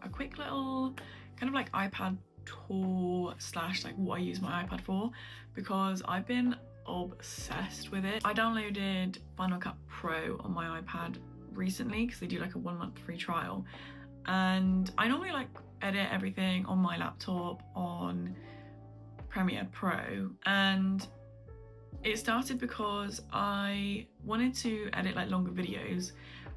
a quick little kind of like iPad tour slash like what I use my iPad for, because I've been obsessed with it. I downloaded Final Cut Pro on my iPad recently because they do like a 1-month free trial, and I normally like edit everything on my laptop on Premiere Pro, and it started because I wanted to edit like longer videos,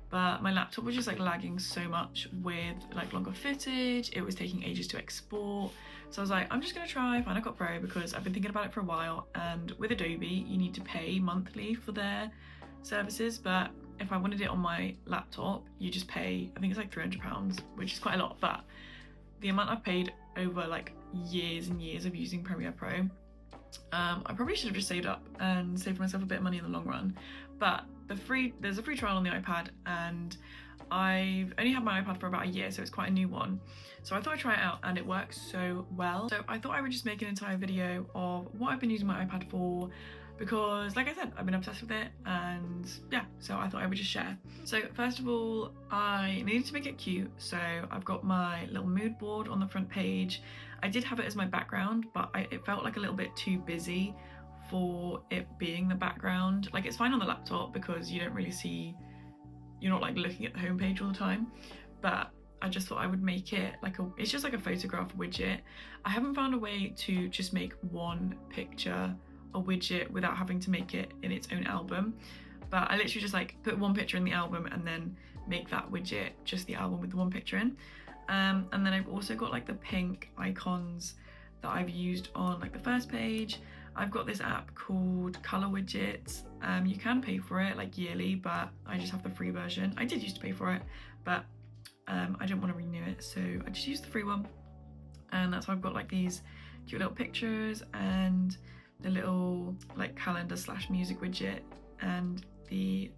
but my laptop was just like lagging so much with like longer footage. It was taking ages to export. So I was like, I'm just gonna try Final Cut Pro because I've been thinking about it for a while, and with Adobe you need to pay monthly for their services, but if I wanted it on my laptop you just pay, I think it's like £300, which is quite a lot, but the amount I've paid over like years and years of using Premiere Pro, I probably should have just saved up and saved myself a bit of money in the long run. But there's a free trial on the iPad, and I've only had my iPad for about a year, so it's quite a new one. So I thought I'd try it out, and it works so well. So I thought I would just make an entire video of what I've been using my iPad for, because like I said, I've been obsessed with it, and yeah, so I thought I would just share. So first of all, I needed to make it cute, so I've got my little mood board on the front page. I did have it as my background, but it felt like a little bit too busy for it being the background. Like, it's fine on the laptop because you don't really see, you're not like looking at the homepage all the time, but I just thought I would make it like it's just like a photograph widget. I haven't found a way to just make one picture a widget without having to make it in its own album, but I literally just like put one picture in the album and then make that widget just the album with the one picture in. And then I've also got like the pink icons that I've used on like the first page. I've got this app called Color Widgets. You can pay for it like yearly, but I just have the free version. I did used to pay for it, but I didn't want to renew it, so I just used the free one. And that's why I've got like these cute little pictures and the little like calendar slash music widget and the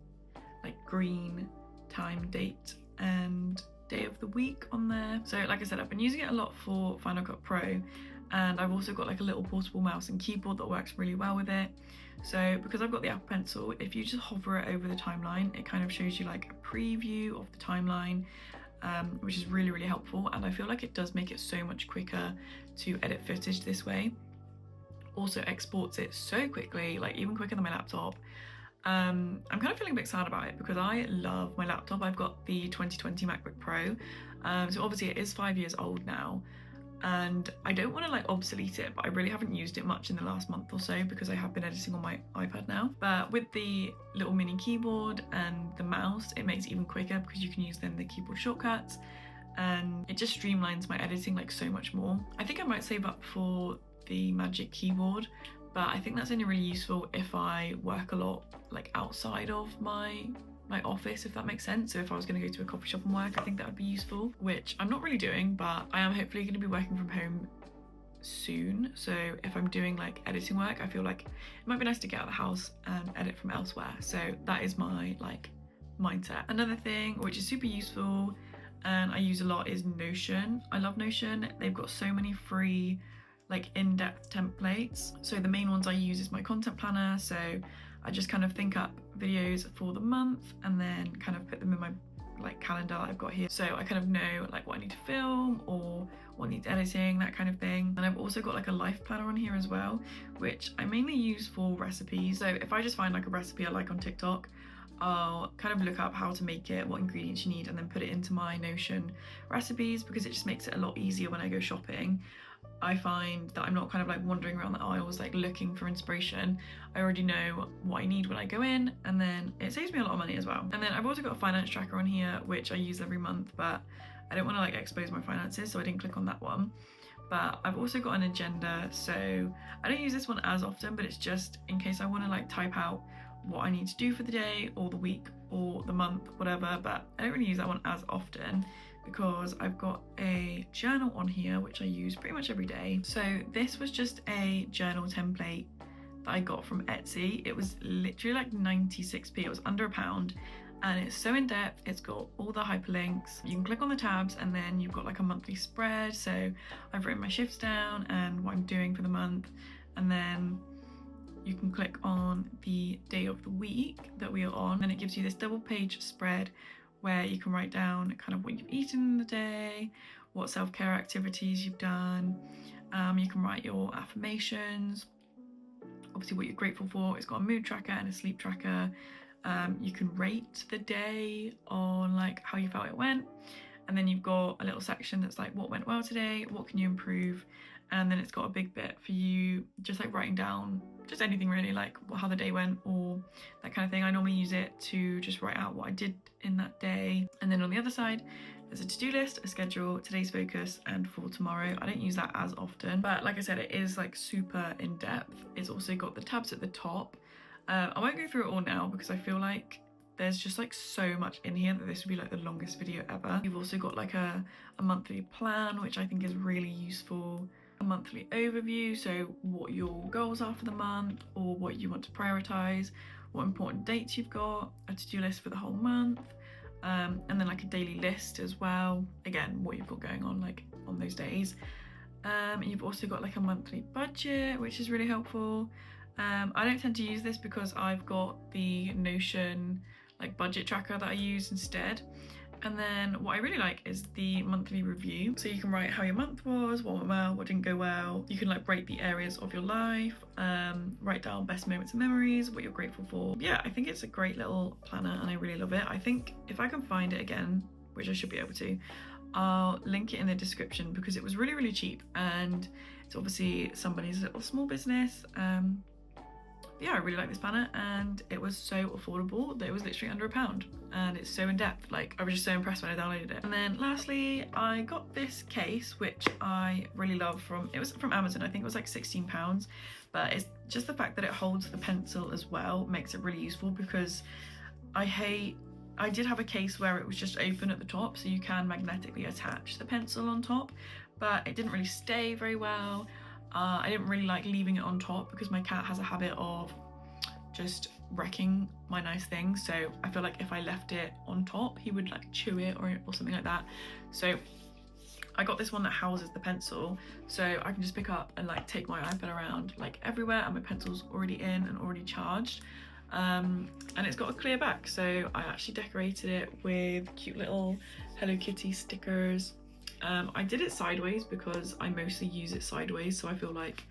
like green time, date and day of the week on there. So like I said, I've been using it a lot for Final Cut Pro, and I've also got like a little portable mouse and keyboard that works really well with it. So because I've got the Apple Pencil, if you just hover it over the timeline, it kind of shows you like a preview of the timeline, which is really, really helpful. And I feel like it does make it so much quicker to edit footage this way. Also exports it so quickly, like even quicker than my laptop. I'm kind of feeling a bit sad about it because I love my laptop. I've got the 2020 MacBook Pro, so obviously it is 5 years old now, and I don't want to like obsolete it, but I really haven't used it much in the last month or so because I have been editing on my iPad now. But with the little mini keyboard and the mouse, it makes it even quicker because you can use then the keyboard shortcuts, and it just streamlines my editing like so much more. I think I might save up for the Magic Keyboard, but I think that's only really useful if I work a lot like outside of my office, if that makes sense. So if I was going to go to a coffee shop and work, I think that would be useful, which I'm not really doing, but I am hopefully going to be working from home soon. So if I'm doing like editing work, I feel like it might be nice to get out of the house and edit from elsewhere. So that is my like mindset. Another thing which is super useful and I use a lot is Notion. I love Notion. They've got so many free like in-depth templates. So the main ones I use is my content planner. So I just kind of think up videos for the month and then kind of put them in my like calendar that I've got here. So I kind of know like what I need to film or what needs editing, that kind of thing. And I've also got like a life planner on here as well, which I mainly use for recipes. So if I just find like a recipe I like on TikTok, I'll kind of look up how to make it, what ingredients you need, and then put it into my Notion recipes, because it just makes it a lot easier when I go shopping. I find that I'm not kind of like wandering around the aisles like looking for inspiration. I already know what I need when I go in, and then it saves me a lot of money as well. And then I've also got a finance tracker on here, which I use every month, but I don't want to like expose my finances, so I didn't click on that one. But I've also got an agenda, so I don't use this one as often, but it's just in case I want to like type out what I need to do for the day or the week or the month, whatever. But I don't really use that one as often because I've got a journal on here which I use pretty much every day. So this was just a journal template that I got from Etsy. It was literally like 96p, it was under £1, and it's so in depth. It's got all the hyperlinks. You can click on the tabs and then you've got like a monthly spread. So I've written my shifts down and what I'm doing for the month, and then you can click on the day of the week that we are on, and it gives you this double page spread where you can write down kind of what you've eaten in the day, what self-care activities you've done. You can write your affirmations, obviously what you're grateful for. It's got a mood tracker and a sleep tracker. You can rate the day on like how you felt it went, and then you've got a little section that's like what went well today, what can you improve, and then it's got a big bit for you just like writing down just anything really, like how the day went or that kind of thing. I normally use it to just write out what I did in that day. And then on the other side there's a to-do list, a schedule, today's focus, and for tomorrow. I don't use that as often, but like I said, it is like super in-depth. It's also got the tabs at the top. I won't go through it all now because I feel like there's just like so much in here that this would be like the longest video ever. You've also got like a monthly plan, which I think is really useful. A monthly overview, so what your goals are for the month or what you want to prioritize, what important dates you've got, a to-do list for the whole month, and then like a daily list as well, again what you've got going on like on those days. You've also got like a monthly budget, which is really helpful. I don't tend to use this because I've got the Notion like budget tracker that I use instead. And then what I really like is the monthly review. So you can write how your month was, what went well, what didn't go well. You can like rate the areas of your life, write down best moments and memories, what you're grateful for. Yeah, I think it's a great little planner and I really love it. I think if I can find it again, which I should be able to, I'll link it in the description because it was really, really cheap. And it's obviously somebody's little small business. Yeah, I really like this planner and it was so affordable that it was literally under £1, and it's so in depth. Like I was just so impressed when I downloaded it. And then lastly, I got this case which I really love it was from Amazon. I think it was like £16, but it's just the fact that it holds the pencil as well makes it really useful, because I did have a case where it was just open at the top, so you can magnetically attach the pencil on top, but it didn't really stay very well. I didn't really like leaving it on top because my cat has a habit of just wrecking my nice things. So I feel like if I left it on top, he would like chew it or something like that. So I got this one that houses the pencil, so I can just pick up and like take my iPad around like everywhere, and my pencil's already in and already charged. And it's got a clear back, so I actually decorated it with cute little Hello Kitty stickers. I did it sideways because I mostly use it sideways, so I feel like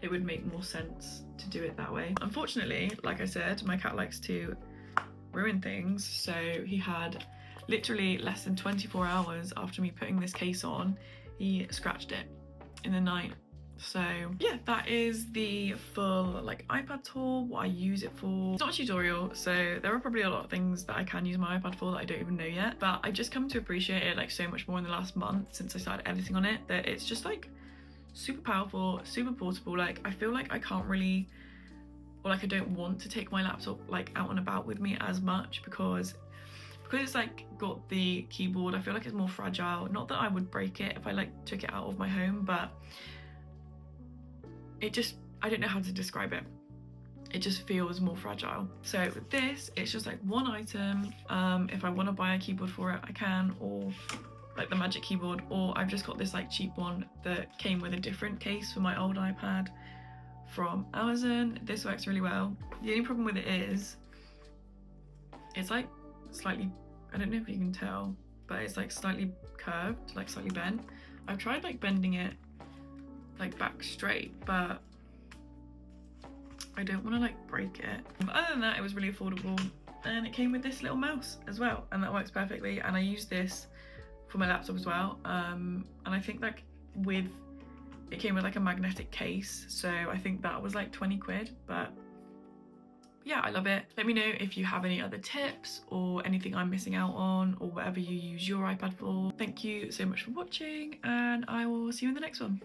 it would make more sense to do it that way. Unfortunately, like I said, my cat likes to ruin things, so he had literally less than 24 hours after me putting this case on, he scratched it in the night. So yeah, that is the full like iPad tour, what I use it for. It's not a tutorial, so there are probably a lot of things that I can use my iPad for that I don't even know yet, but I've just come to appreciate it like so much more in the last month since I started editing on it, that it's just like super powerful, super portable. Like I feel like I can't really, or like I don't want to take my laptop like out and about with me as much because it's like got the keyboard. I feel like it's more fragile. Not that I would break it if I like took it out of my home, but it just, I don't know how to describe it. It just feels more fragile. So with this, it's just like one item. If I want to buy a keyboard for it, I can, or like the Magic Keyboard, or I've just got this like cheap one that came with a different case for my old iPad from Amazon. This works really well. The only problem with it is it's like slightly, I don't know if you can tell, but it's like slightly curved, like slightly bent. I've tried like bending it like back straight, but I don't want to like break it. But other than that, it was really affordable, and it came with this little mouse as well, and that works perfectly. And I use this for my laptop as well, and I think like it came with like a magnetic case, so I think that was like 20 quid, but yeah, I love it. Let me know if you have any other tips or anything I'm missing out on, or whatever you use your iPad for. Thank you so much for watching, and I will see you in the next one.